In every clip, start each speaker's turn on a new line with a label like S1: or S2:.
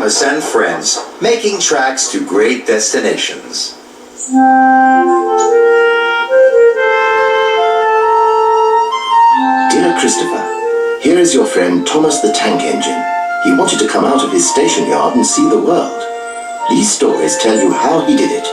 S1: Thomas and friends, making tracks to great destinations.
S2: Dear Christopher, here is your friend Thomas the Tank Engine. He wanted to come out of his station yard and see the world. These stories tell you how he did it.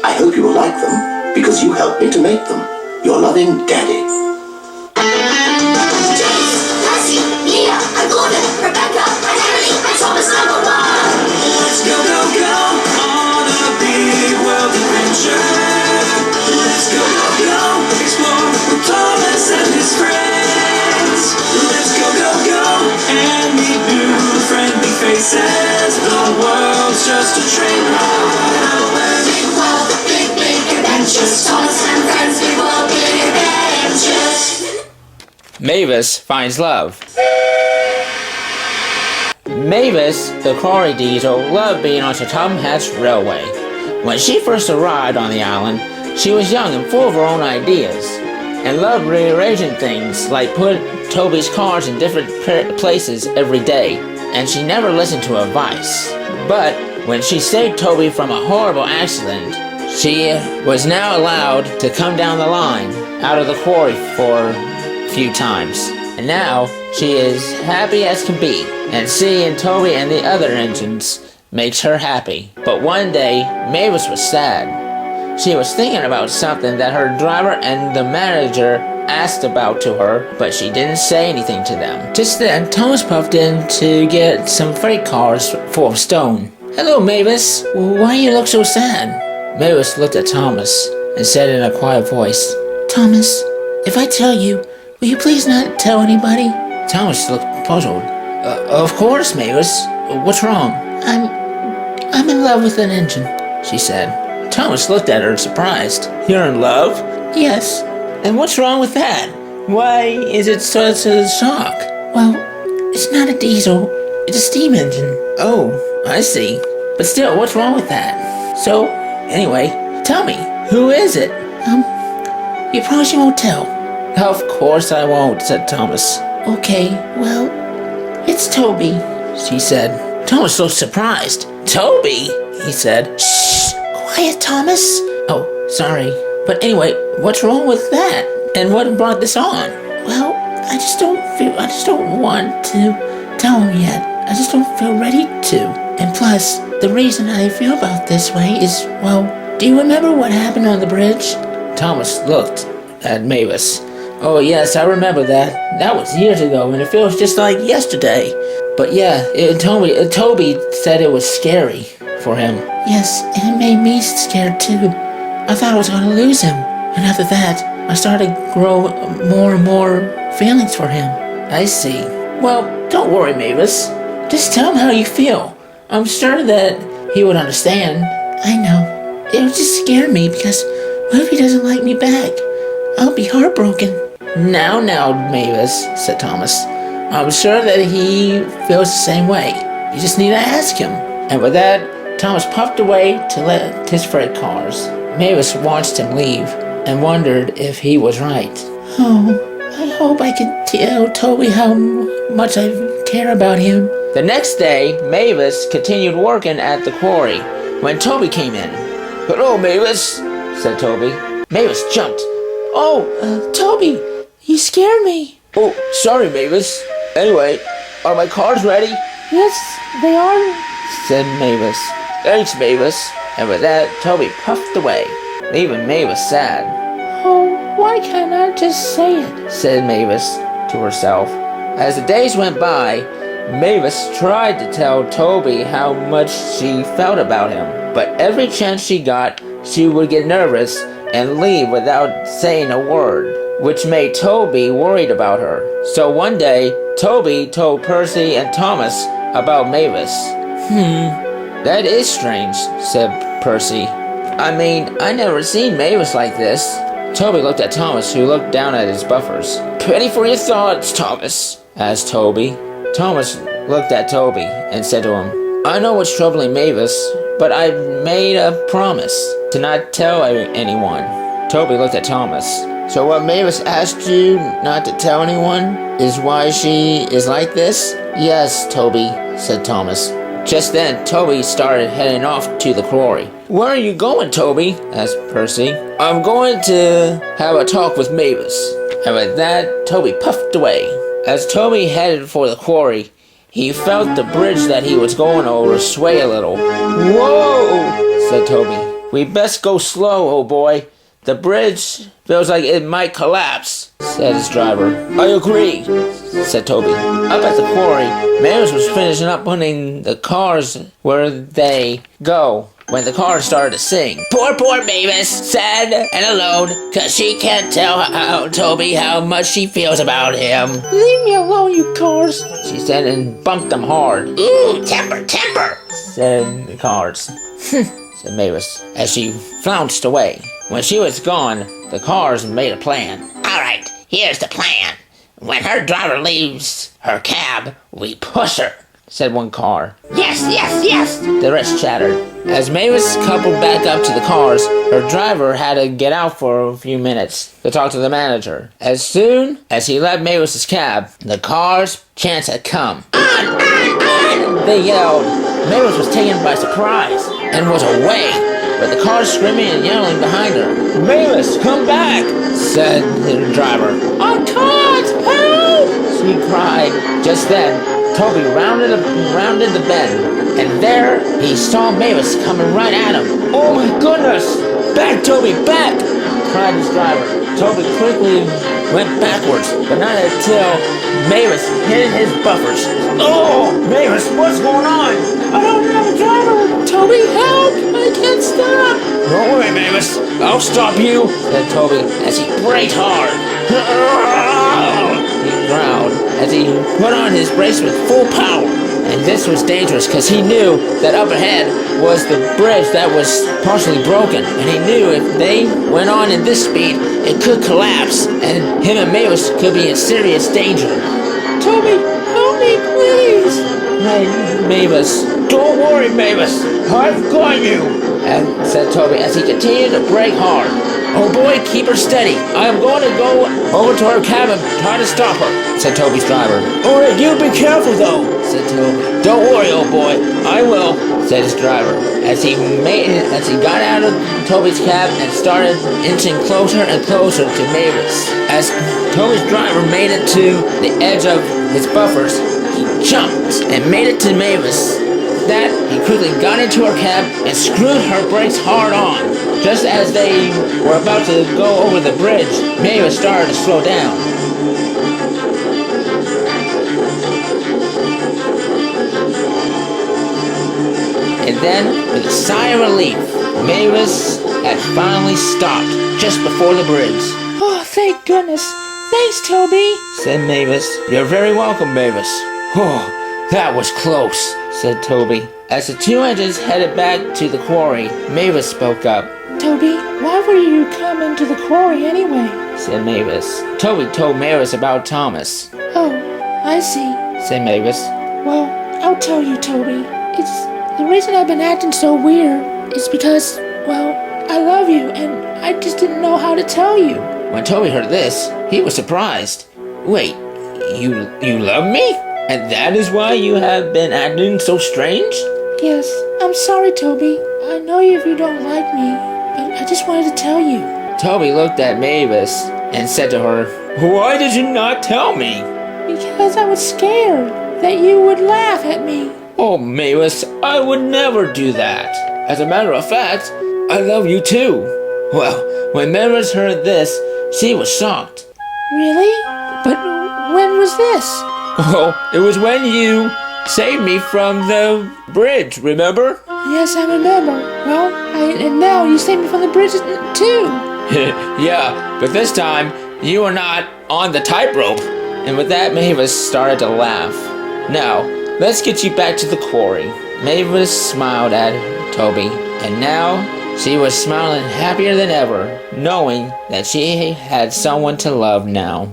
S2: I hope you will like them, because you helped me to make them. Your loving Daddy.
S3: James, Lassie, Leah, and Gordon, Rebecca, and Emily, and Thomas number one.
S4: Let's go, go, go on a big world adventure. Let's go, go, go, explore with Thomas and his friends. Let's go, go, go, and meet new friendly faces. The world's just a train ride.
S3: Big world, big, big adventures. Thomas and friends, big world, big adventures.
S5: Mavis finds love. Mavis, the quarry diesel, loved being on Sir Tom Hat's railway. When she first arrived on the island, she was young and full of her own ideas, and loved rearranging things like put Toby's cars in different places every day, and she never listened to advice. But when she saved Toby from a horrible accident, she was now allowed to come down the line out of the quarry for a few times. And now she is happy as can be, and seeing Toby and the other engines makes her happy. But one day, Mavis was sad. She was thinking about something that her driver and the manager asked about to her, but she didn't say anything to them. Just then, Thomas puffed in to get some freight cars full of stone. "Hello, Mavis. Why you look so sad?" Mavis looked at Thomas and said in a quiet voice, "Thomas, if I tell you, will you please not tell anybody?" Thomas looked puzzled. Of course, Mavis. What's wrong?" I'm in love with an engine," she said. Thomas looked at her surprised. "You're in love?" "Yes." "And what's wrong with that? Why is it such a shock?" "Well, it's not a diesel. It's a steam engine." "Oh, I see. But still, what's wrong with that? So, anyway, tell me, who is it?" You promise you won't tell?" "Of course I won't," said Thomas. "Okay, well, it's Toby," she said. Thomas looked surprised. "Toby?" he said. "Shh! Quiet, Thomas." "Oh, sorry. But anyway, what's wrong with that? And what brought this on?" "Well, I just don't want to tell him yet. I just don't feel ready to. And plus, the reason I feel about this way is, well, do you remember what happened on the bridge?" Thomas looked at Mavis. "Oh yes, I remember that. That was years ago, and it feels just like yesterday. But yeah, Toby said it was scary for him." "Yes, and it made me scared too. I thought I was going to lose him. And after that, I started to grow more and more feelings for him." "I see. Well, don't worry, Mavis. Just tell him how you feel. I'm sure that he would understand." "I know. It would just scare me because what if he doesn't like me back? I'll be heartbroken." Now, Mavis," said Thomas. "I'm sure that he feels the same way. You just need to ask him." And with that, Thomas puffed away to let his freight cars. Mavis watched him leave and wondered if he was right. "Oh, I hope I can tell Toby how much I care about him." The next day, Mavis continued working at the quarry when Toby came in. "Hello, Mavis," said Toby. Mavis jumped. "Oh, Toby, you scared me." "Oh, sorry, Mavis. Anyway, are my cars ready?" "Yes, they are," said Mavis. "Thanks, Mavis." And with that, Toby puffed away, leaving Mavis sad. "Oh, why can't I just say it?" said Mavis to herself. As the days went by, Mavis tried to tell Toby how much she felt about him, but every chance she got, she would get nervous and leave without saying a word, which made Toby worried about her. So one day, Toby told Percy and Thomas about Mavis. That is strange," said Percy. "I mean, I never seen Mavis like this." Toby looked at Thomas, who looked down at his buffers. "Penny for your thoughts, Thomas," asked Toby. Thomas looked at Toby and said to him, "I know what's troubling Mavis, but I've made a promise to not tell anyone." Toby looked at Thomas. "So what Mavis asked you not to tell anyone is why she is like this?" "Yes, Toby," said Thomas. Just then, Toby started heading off to the quarry. "Where are you going, Toby?" asked Percy. "I'm going to have a talk with Mavis." And with that, Toby puffed away. As Toby headed for the quarry, he felt the bridge that he was going over sway a little. "Whoa!" said Toby. "We best go slow, old boy. The bridge feels like it might collapse," said his driver. "I agree," said Toby. Up at the quarry, Mavis was finishing up putting the cars where they go when the car started to sing. Poor Mavis, sad and alone, 'cause she can't tell Toby how much she feels about him. "Leave me alone, you cars," she said, and bumped them hard. "Ooh, temper, said the cars. Said Mavis, as she flounced away. When she was gone, the cars made a plan. "All right, here's the plan. When her driver leaves her cab, we push her," said one car. Yes, the rest chattered. As Mavis coupled back up to the cars, her driver had to get out for a few minutes to talk to the manager. As soon as he left Mavis's cab, the car's chance had come. On! They yelled. Mavis was taken by surprise and was away, with the car screaming and yelling behind her. "Mavis, come back!" said the driver. "I can't! Help!" she cried. Just then, Toby rounded the bend, and there he saw Mavis coming right at him. "Oh my goodness! Back, Toby, back!" cried his driver. Toby quickly went backwards, but not until Mavis hit his buffers. "Oh, Mavis, what's going on?" "I don't have a driver! Toby, help! I can't stop!" "Don't worry, Mavis, I'll stop you," said Toby as he braked hard. He growled as he put on his brakes with full power. And this was dangerous because he knew that up ahead was the bridge that was partially broken. And he knew if they went on in this speed, it could collapse. And him and Mavis could be in serious danger. "Toby, help me, please," cried Mavis. "Don't worry, Mavis. I've got you," said Toby as he continued to brake hard. "Oh boy, keep her steady. I am going to go over to her cabin and try to stop her," said Toby's driver. "All right, you be careful though," said Toby. "Don't worry, old boy. I will," said his driver as he got out of Toby's cab and started inching closer and closer to Mavis. As Toby's driver made it to the edge of his buffers, he jumped and made it to Mavis. With that, he quickly got into her cab and screwed her brakes hard on. Just as they were about to go over the bridge, Mavis started to slow down. And then, with a sigh of relief, Mavis had finally stopped just before the bridge. "Oh, thank goodness. Thanks, Toby," said Mavis. "You're very welcome, Mavis." "Oh, that was close," said Toby. As the two engines headed back to the quarry, Mavis spoke up. "Toby, why were you coming to the quarry anyway?" said Mavis. Toby told Mavis about Thomas. "Oh, I see," said Mavis. "Well, I'll tell you, Toby. The reason I've been acting so weird is because, well, I love you, and I just didn't know how to tell you." When Toby heard this, he was surprised. "Wait, you love me? And that is why you have been acting so strange?" "Yes, I'm sorry, Toby. I know if you don't like me, but I just wanted to tell you." Toby looked at Mavis and said to her, "Why did you not tell me?" "Because I was scared that you would laugh at me." "Oh, Mavis, I would never do that. As a matter of fact, I love you too." Well, when Mavis heard this, she was shocked. "Really? But when was this?" "Oh, it was when you saved me from the bridge, remember?" "Yes, I remember. Well, and now you saved me from the bridge too." "Yeah, but this time you were not on the tightrope." And with that, Mavis started to laugh. "Now, let's get you back to the quarry." Mavis smiled at Toby, and now she was smiling happier than ever, knowing that she had someone to love now.